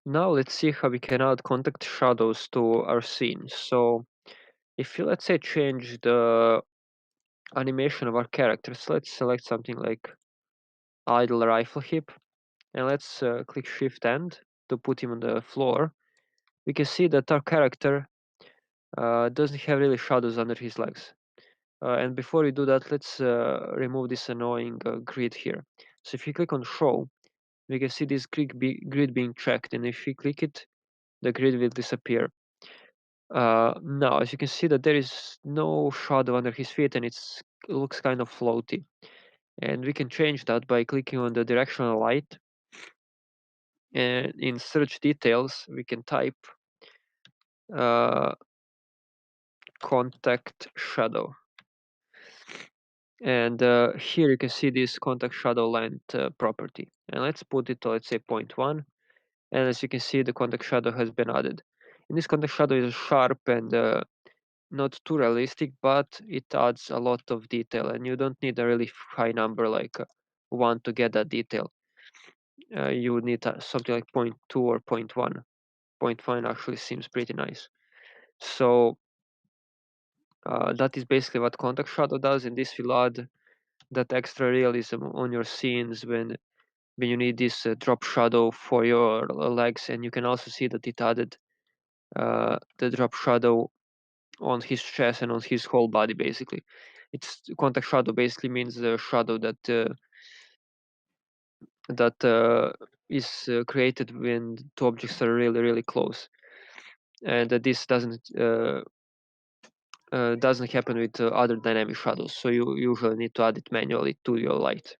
Now let's see how we can add contact shadows to our scene. So if you, let's say, change the animation of our characters, let's select something like idle rifle hip, and let's click Shift End to put him on the floor. We can see that our character doesn't have really shadows under his legs. And before we do that, let's remove this annoying grid here. So if you click on Show, we can see this grid being checked, and if we click it, the grid will disappear. Now, as you can see that there is no shadow under his feet, and it looks kind of floaty. And we can change that by clicking on the directional light. And in search details, we can type contact shadow. And here you can see this contact shadow length property. And let's put it to, let's say, 0.1. And as you can see, the contact shadow has been added. And this contact shadow is sharp and not too realistic, but it adds a lot of detail. And you don't need a really high number like 1 to get that detail. You would need something like 0.2 or 0.1. 0.1 actually seems pretty nice. So that is basically what contact shadow does, and this will add that extra realism on your scenes when you need this drop shadow for your legs. And you can also see that it added the drop shadow on his chest and on his whole body. Basically, it's contact shadow basically means the shadow that is created when two objects are really close, and this doesn't happen with other dynamic shadows, so you usually need to add it manually to your light.